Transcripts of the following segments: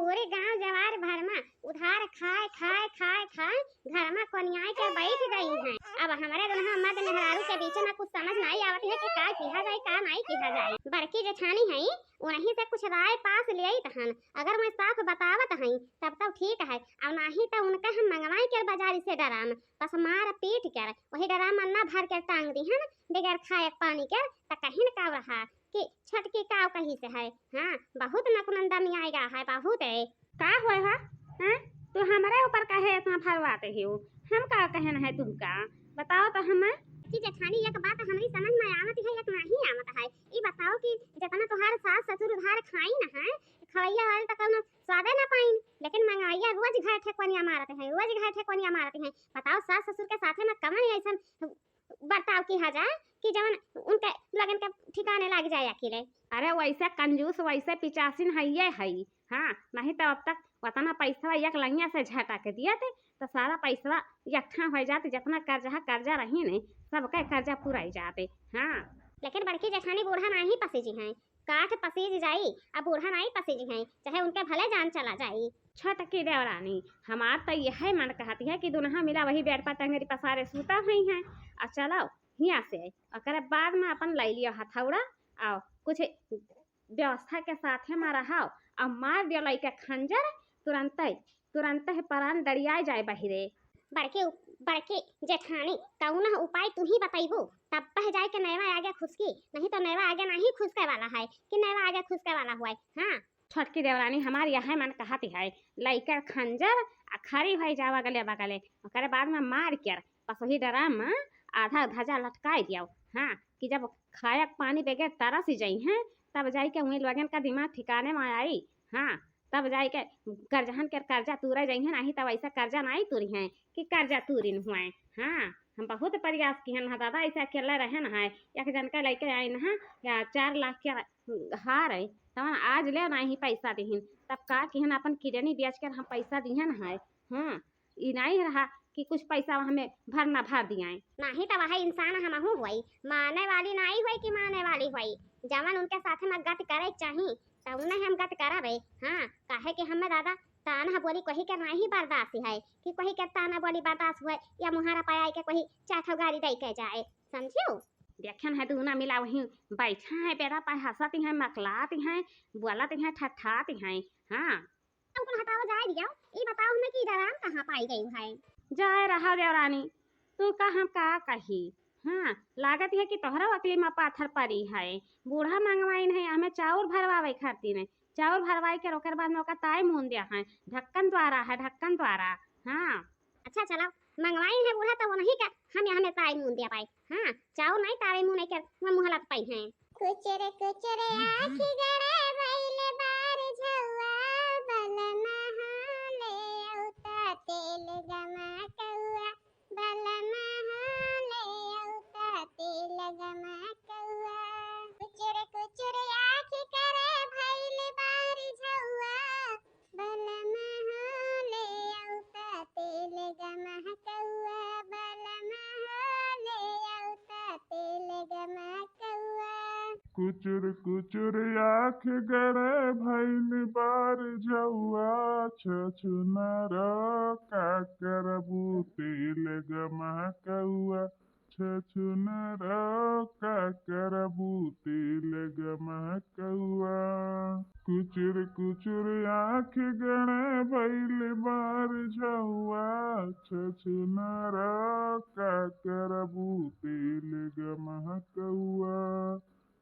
पूरे गांव जवार भर में उधार खाए खाए खाए खाए घर में कोनियाई के बैठ गई हैं। अब हमारे दोनों मर्द मेहरारू के बीच में कुछ समझ नहीं आवती है कि का किया जाए का नहीं किया जाए। बड़की जेठानी है उन्हीं से कुछ राय पास ले तहन, अगर मैं साफ बतावत हई तब तो ठीक है, और नहीं तो उनका हम मंगवाई के बाजार से डराम बस मार पीट कर वही डराम अन्ना भर के टांग दी है बगैर खाए पानी के तो कहीं का रहा कि छटकी काव कहीं से है। हाँ बहुत नकुनंदा में आएगा है बहुत है। का हुआ है हैं? तू हमारे ऊपर काहे इतना फरवाते हो? हम का कहन है तुमका बताओ तो हमें कि जेठानी एक बात हमारी समझ में आवत है एक नहीं आवत है। ई बताओ कि जितना तोहार सास ससुर उधार खाई न है खवैया वाले तक न स्वादे न पाइन, लेकिन मंगाइया रोज घर ठेकोनिया मारते हैं रोज घर ठेकोनिया मारते हैं। बताओ सास ससुर के साथे में कमन ऐसा बर्ताव किया जाए कि जवन उनके लगन के ठिकाने लग जाए अकेले। अरे वैसे कंजूस वैसे पिचासीन है ये है। हाँ नहीं तो अब तक उतना पैसा एक लंगिया से झटा के दिया थे तो सारा पैसा इकट्ठा हो जाते, जितना कर्जा रही नहीं सबका कर्जा पूरा जाते। हाँ लेकिन बड़की जेठानी बूढ़ा नहीं पसीजी हैं, काठ पसीज जाई अब बूढ़ा नहीं पसीजी हैं चाहे उनके भले जान चला जाई। छोटकी देवरानी हमार तो यह मन कहती है कि दुल्हा मिला वही बेड पर टंगरी पसारे सूता हुई हैं। और चलो यहाँ से और बाद में अपन ले लियो हथौड़ा और कुछ व्यवस्था के साथ में रहो और मार दियो लइके खंजर तुरंत है परान दड़िया जाए बहिरे। बड़के जेठानी कौन उपाय तू ही बताइबू तब पह जाए के नैवा आगे खुशकी, नहीं तो नैवा आगे नहीं खुशके वाला है कि नैवा आगे खुशके वाला हुआ है। हाँ छोटकी देवरानी हमारी यह मन कहती है लइका खंजर आ खड़ी हो जावा गले बगले और बाद में मार कर बस वही ड्राम में आधा धजा लटका दिया। हाँ कि जब खाया पानी बगैर तरस जाई हैं तब जाई के वही लगन का दिमाग ठिकाने में आई। हाँ तब जाई के कर्जहन के कर्जा तूरा जाई है, नहीं तब ऐसा कर्जा नहीं तूरी है कि कर्जा तूरिन हुए। हाँ हम बहुत प्रयास किए ना दादा ऐसा अकेला रहे न है एक जन का लेके आए न या 4 लाख के हार है तब आज ले नहीं पैसा दीहन तब का किहन अपन किडनी बेच कर हम पैसा दीहन है। हाँ ई नहीं रहा कि कुछ पैसा हमें भर दिया नहीं तो वह इंसान हम हुई माने वाली नहीं हुई कि माने वाली हुई जवन उनके साथ में गत करे चाहिए तब उन्हें हम गत करा। हाँ काहे कि हमें दादा ताना बोली कोई के नहीं बर्दाश्त है कि कोई के ताना बोली बर्दाश्त हुए या मुहारा पाया के कोई चाठो गाड़ी दे के जाए समझियो। देखन है दूना मिला वही बैठा है बेड़ा पर हंसती है मकलाती है बोलती है ठठाती है। हाँ तुम हटाओ जाए दिया ये बताओ हमें कि दराम कहाँ पाई गई है। जाए रहा देवरानी तू कहाँ का कही। हाँ लागत है कि तोहरा अकली में पाथर पड़ी है बूढ़ा मंगवाई नहीं हमें चाउर भरवावे खातिर नहीं चाउर भरवाई के रोकर बाद में ताई मून दिया है ढक्कन द्वारा है ढक्कन द्वारा। हाँ अच्छा चलो मंगवाई है बूढ़ा तो वो नहीं का हम यहाँ में ताई मून दिया पाई। हाँ चाउर नहीं ताई मून नहीं कर मुहलत पाई है। कुचरे कुचरे आँखी गड़े भइले बार झौआ बलमा हाले औता तेल गमा कौआ बलमा हाले औता तेल गमा कौआ कुचरे कुचरे आँखी करे भइले बार झौआ बलमा हाले औता तेल गमा कौआ बलमा हाले औता तेल गमा कौआ कुचुर कुचुर आँख गड़े भइल बार झौआ छछुनर का करबू तेल गमकौआ छछुनर का करबू तेल गमकौआ कुचुर कुचुर आँख गड़े भइल बार झौआ छछुनर का करबू तेल गमकौआ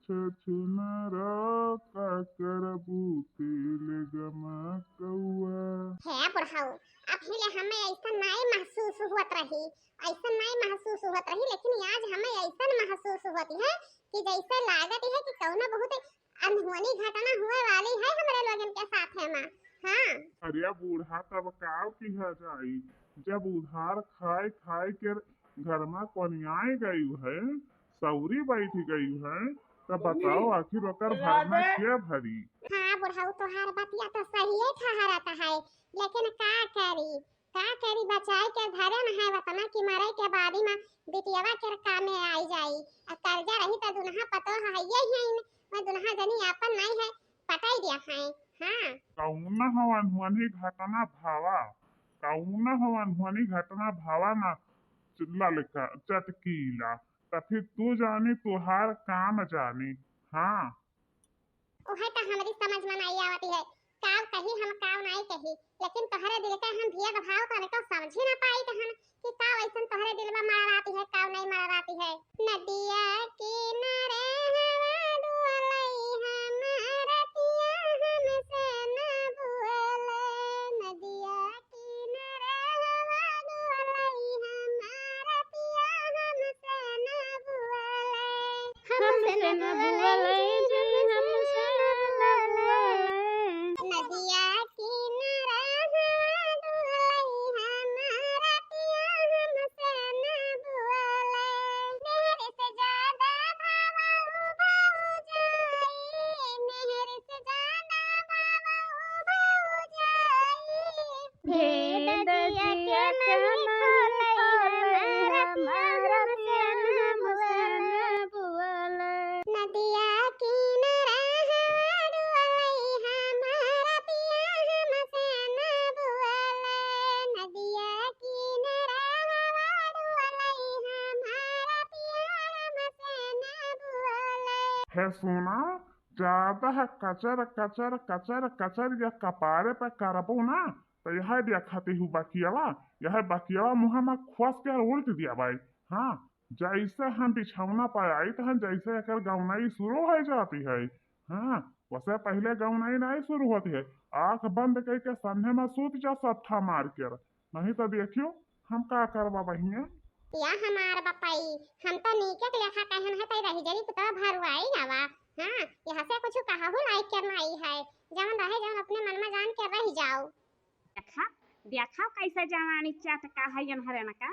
छछुनर का करबू तेल गमकौआ। है बुढ़ाऊ अब हिले हमें ऐसा नहीं महसूस हुआ रही लेकिन आज हमें ऐसा महसूस होती है कि जैसे लागत है कि कौन बहुत अनहोनी घटना हुए वाली है हमारे लोगन के साथ है मां। हाँ अरे बूढ़ा तब काव किया जाई जब उधार खाए खाए के घर में कोनियाई गई है सौरी बैठ गई है तो बताओ आखिर ओकर भरना क्या भरी। हाँ बुढ़ाऊ तोहार बतिया तो सही है ठहराता है लेकिन का करी बचाई के धरे न है वतना की मरे के बादी में बिटियावा के काम में आई जाई और कर्जा रही तो दुल्हा पतो है ये मैं दुल्हा जनी अपन नहीं है पटाई दिया है। हाँ कौन हवन हुआनी घटना भावा, कौन हवन हुआनी घटना भावा ना ललका चटकीला, तो फिर तू जानी तुहार काम जानी। हाँ ओहे तो हमारी समझ में नहीं आती है, काव कही हम काव नहीं कही, लेकिन तोहरे दिल का हम भेद भाव करे तो समझ ही ना पाई तहन कि काव ऐसन तोहरे दिल में मर आती है, काव नहीं मर आती है। नदिया किनारे हवा डुअलई हमारा पिया हमसे ना बुअले, नदिया किनारे हवा डुअलई हमारा पिया हमसे ना बुअले, हमसे ना बुअले नदिया किनारे हवा डुअलई हमारा पिया हमसे ना बुअले, मेहर से ज्यादा भावा उभाऊ जाई, मेहर से ज्यादा भावा उभाऊ जाई, भेद जिया के नहीं खोलई हमारा पिया हमसे ना बुअले, नदिया किनारे हवा डुअलई हमारा पिया हमसे ना बुअले, नदिया किनारे हवा डुअलई हमारा पिया हमसे ना बुअले। है सोना, ज्यादा है कचर कचर कचर कचर या कपारे पे करबो ना तो यह देखती हूँ बकियावा, यह बकियावा मुँह में खोस के उल्ट दिया भाई। हाँ जैसे हम बिछौना पर आई तो हम जैसे एकर गौनाई शुरू हो जाती है, हाँ वैसे पहले गौनाई नहीं शुरू होती है। आंख बंद करके संधे में सूत जा सट्ठा मार कर, नहीं तो देखियो हम का करवा बहिए। या हमार बपाई हम तो नीचे के लेखा कहन है तई रही जरी तो भरवाई जावा। हां यहां से कुछ कहा हो नहीं करना ही है, जवन रहे जवन अपने मन में जान के रह जाओ। देखा देखा कैसे जवानी चटका है हरे न का,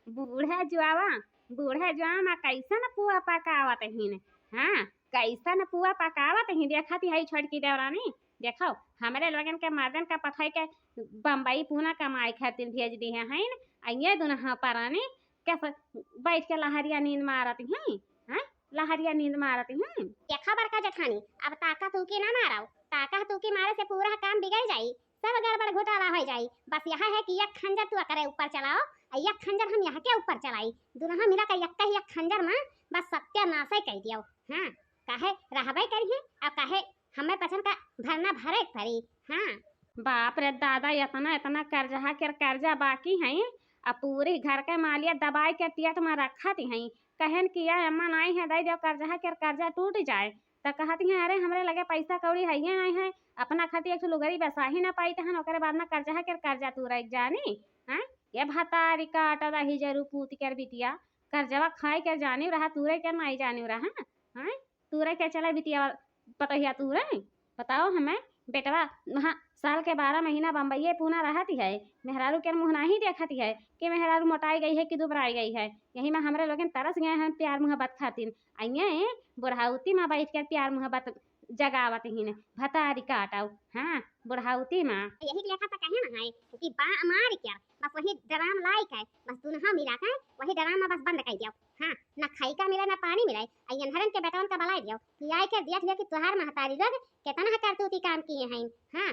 बूढ़े जुआवा बूढ़े जुआवा कैसे न पुआ पकावत हिन। हाँ कैसे न पुआ पकावत हिन, देखती है छोटकी देवरानी। देखो हमारे लोगन के मर्दन का पथई के बम्बई पूना कमाई खातिर भेज दी है हइन, आइए दुनहा परानी कैसे बैठ के लहरिया नींद मारती हैं। हाँ लहरिया नींद मारती हैं। देखा बड़का जेठानी अब ताका तू के ना माराओ, ताका तू के मारे से पूरा काम बिगड़ जाई, सब गड़बड़ घोटाला हो जाई। बस यह है कि एक खंजर तू करे ऊपर चलाओ और एक खंजर हम यहाँ के ऊपर चलाई, दुनहा मिला के एक खंजर में बस सत्यानाश कर दियो। हाँ काहे रहबे करिए अब काहे हमें पसंद का भरना भरे पड़ी। हाँ बाप रे दादा इतना इतना कर्जा के कर्जा बाकी है, अब पूरे घर के मालिया दबाई के टियट में रखती हैं। कहन किया अम्मा नहीं है दे दो कर्जा के कर्जा टूट जाए, तो कहती हैं अरे हमरे लगे पैसा कौड़ी है नहीं है, अपना खाती एक लुगरी बसा ही ना पाई तहन ओकरे बाद में कर्जा के कर्जा तू रख जानी। हैं ये भतारी काट रही जरू पूत कर बिटिया, कर्जवा खाए के जानी रहा तूरे के नहीं जानी रहा। हैं तूरे के चला बिटिया पतहिया तूरे बताओ हमें बेटवा वहाँ साल के 12 महीना बम्बई पूना रहती है, मेहरारू के मुँह नहीं देखती है कि मेहरारू मोटाई गई है कि दुबराई गई है। यही में हमारे लोग तरस गए हैं प्यार मोहब्बत खातिर, आइए बुढ़ाउती में बैठ कर प्यार मोहब्बत जगावत ही ने भतारी काटाओ। हाँ बुढ़ाउती माँ यही लेखा तो कहे ना है कि बा मार क्या बस वही डराम लायक है, बस दुनहा मिला के वही डराम में बस बंद कर दियो। हाँ ना खाई का मिले ना पानी मिले, अयनहरन के बेटवन का बलाई दियो कि आय के दिया कि तुहार महतारी लोग कितना करतूती काम किए हैं। हाँ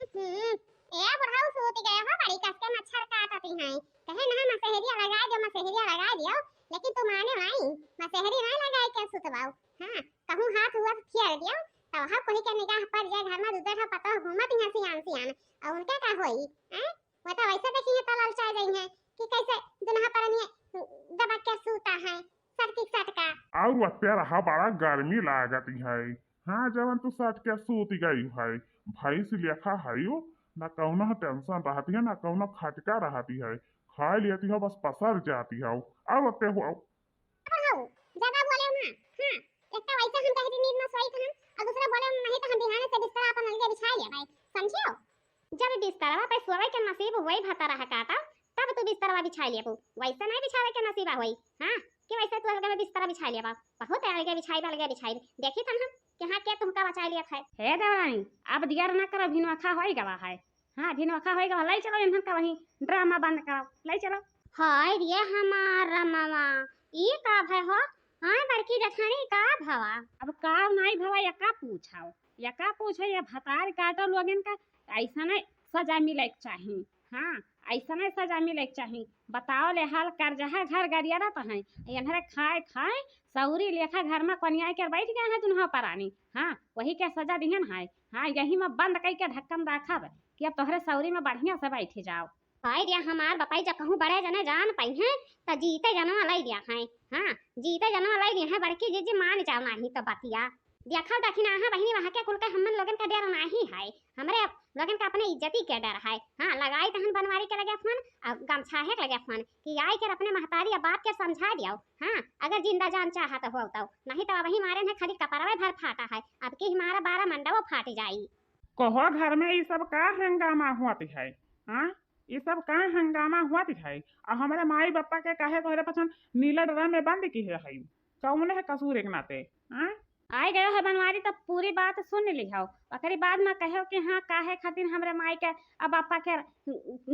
ए बुढ़ाऊ सोती गए हो बड़ी कस के मच्छर काटती हैं, कहे ना मसहरिया लगा दियो मसहरिया लगा दियो, लेकिन तुम माने नहीं मसहरी नहीं लगाई के सुतवाओ। हाँ कहूं हाथ हुआ फेर दियो तो वहां कोई के निगाह पर जाए घर में दूसरे का पता घूमत यहाँ सियान और उनके का होई हैं, वो तो वैसे देखी है तो ललचा गई है कि कैसे दुनहा पर ये दबा के सूता है सटकी सटका। और वत्या रहा बड़ा गर्मी लागती है। हाँ जवन तू सट के सूती गई है, भाई से लेखा है यो ना कौनो टेंशन रहती है ना कौनो खटका रहती है, खा लेती हो बस पसर जाती हो। और वत्ते हो ज्यादा बोले ना। हाँ एक तो वैसे हम कहती नींद में सोई थन और दूसरा बोले नहीं तो हम बिहाने से बिस्तर अपन अलगे बिछा लिया भाई, समझियो जब बिस्तरवा पे सोवे के नसीब होई भता रहा काटा तब तू बिस्तरवा बिछा लिया, वैसे नहीं बिछावे के नसीबा होई। हाँ कि वैसे तू अलगे में बिस्तरा बिछा लिया बहुत अलगे बिछाई देखी तन हम कि हाँ के तुमका बचा लिया है। हे देवरानी अब दिया ना करो भिनवखा होई गवा है। हाँ भिनवखा होई गवा लाई चलो इन्हन का वही ड्रामा बंद करो लाई चलो। हाय रे हमारा मामा ये का भय हो। हाँ बड़की जठानी का भवा अब का नहीं भवा या का पूछाओ या का पूछे ये भतार काटो लोगन का ऐसा नहीं सजा मिले के चाहिए। हाँ, ऐसा नहीं सजा मिले के चाहिए। बताओ ले हाल करजहा घर गरिया रहता है इन्हरे खाए खाए सौरी लेखा घर में कनिया के बैठ गए हैं दुन्हा परानी। हाँ, वही क्या सजा दिहन है। हाँ, यही में बंद कई के ढक्कन रखब कि अब तोहरे सौरी में बढ़िया से बैठ जाओ। हाय दिया हमार बताई जब कहूँ बड़े जने जान पाई हैं तो जीते जनवा लाई दिया है। हाँ, जीते जनवा लाई दिया है बड़की जीजी मान जाओ नहीं तो बतिया देखा दखिना है बहनी वहां के कुल के हमन लोगन का डर नहीं है। हमरे लोगन का अपने इज्जती के डर है। हाँ, लगाई तहन बनवारी के लगे फोन और गमछा है के लगे फोन कि आई के अपने महतारी या बात के समझा दियो। हाँ, अगर जिंदा जान चाहा तो हो तो नहीं तो वही मारे है खाली कपड़वे भर फाटा है अब की हमारा 12 मंडवा फाट जाई। कहो घर में ये सब का हंगामा हुआ है। हाँ, ये सब का हंगामा हुआ है। और हमारे माई बापा के कहे तोहरे पसंद नीला ड्रम में बंद की है कौन है कसूर एक नाते। हाँ, आए गए है बनवारी तब पूरी बात सुन ली हो ओकरी बाद में कहो कि हाँ काहे खातिर हमरे माई के अब बापा के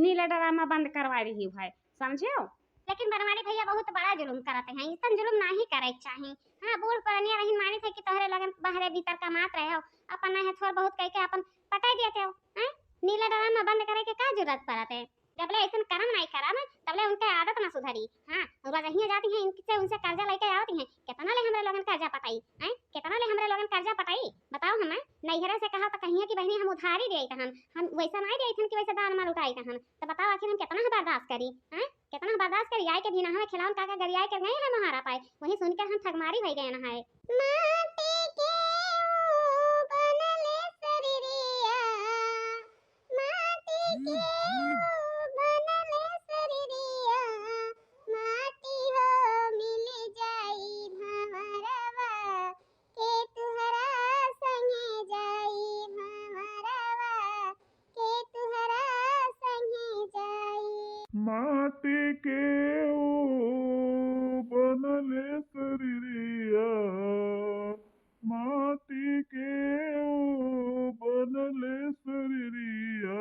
नीले ड्रामा बंद करवा रही है समझियो। लेकिन बनवारी भैया बहुत बड़ा जुलुम करते हैं इतना जुलुम नहीं करे चाहिए। हाँ, बूढ़ पुरानिया रही मानी थे कि तोहरे लगन बाहरे भीतर कमात रहे हो अपन है थोड़ा बहुत कह के अपन पटाई देते हो। हैं, नीला ड्रामा बंद करे के का जरूरत पड़ते जबले ऐसा करम नहीं करा ना तबले उनके आदत ना सुधरी। हाँ, रहिया जाती हैं इनसे उनसे कर्जा लेके आती हैं कितना ले हमरे लोगन कर्जा पटाई हैं कितना ले हमरे लोगन कर्जा पटाई बताओ। हमें नैहरे से कहा तो कहिए कि बहनी हम उधारी दे तहन हम वैसा नहीं दे कि वैसे दान माल उठाई तहन तो बताओ आखिर हम कितना बर्दाश्त करी। हैं, कितना बर्दाश्त करी आए के भी ना हमें खिलावन काका गरियाए के गए हैं महारा पाए वही सुनकर हम ठगमारी हो गए ना है। माटी के बनले शरीरिया माटी के माटी के ओ बनले शरीरिया माटी के ओ बनले शरीरिया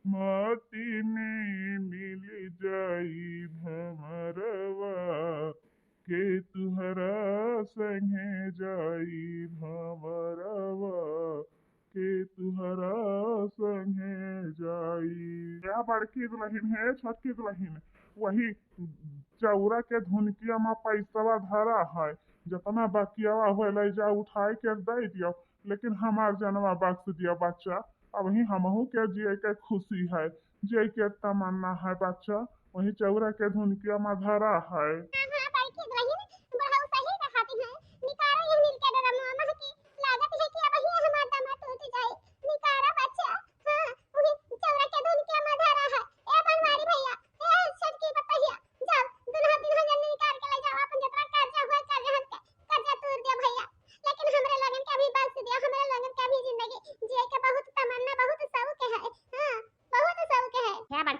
माटी में मिल जाई भमरवा के तुहरा संगे जाई भमरवा के तुहरा संगे जाई। क्या बड़की दुल्हन है छोटकी दुल्हन वही चौरा के धुनकिया में पैसा धरा है जितना बकियावा हो ले जा उठाए के दे दियो लेकिन हमार जनवा बख्श दिया बच्चा अब ही हमहू के जिए के खुशी है जिए के तमन्ना है बच्चा वही चौरा के धुनकिया में धरा है।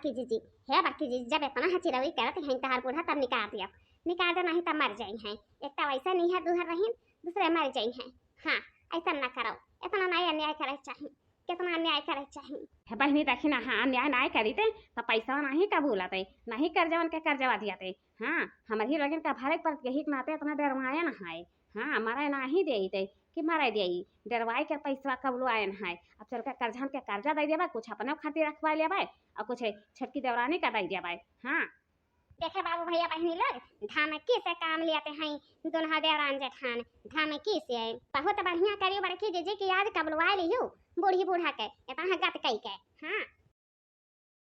जीजी है बाकी जीजी जब इतना हचिरवी करते हैं तहार बूढ़ा तब निकाल दिया निकाल दे नहीं तब मर जाई हैं एक तो वैसा नहीं है दूहर रहीन दूसरे मर जाई हैं। हाँ, ऐसा ना करो इतना नहीं अन्याय करे चाहिए कितना अन्याय करे चाहिए। बहनी देखी ना हाँ अन्याय नहीं करी थे तो पैसा नहीं कबूल आते नहीं कर्जवन के कर्जवा दियाते। हाँ, हमारे लोगन का भरे पर यही नाते इतना डरवाया ना है। हाँ, हमारा ना ही दे थे कि मारा दे डरवाए के पैसा कबलो आयन है अब चल के कर्जन के कर्जा दे देबा कुछ अपने खातिर रखवा लेबा और कुछ छटकी देवरानी का दे देबा। हाँ, देखे बाबू भैया बहनी लोग धमकी से काम लेते हैं दुल्हा देवरान जेठान धमकी से बहुत बढ़िया करियो बड़की जीजी की याद कबलवा लियो बूढ़ी बूढ़ा के इतना गत कई के। हाँ,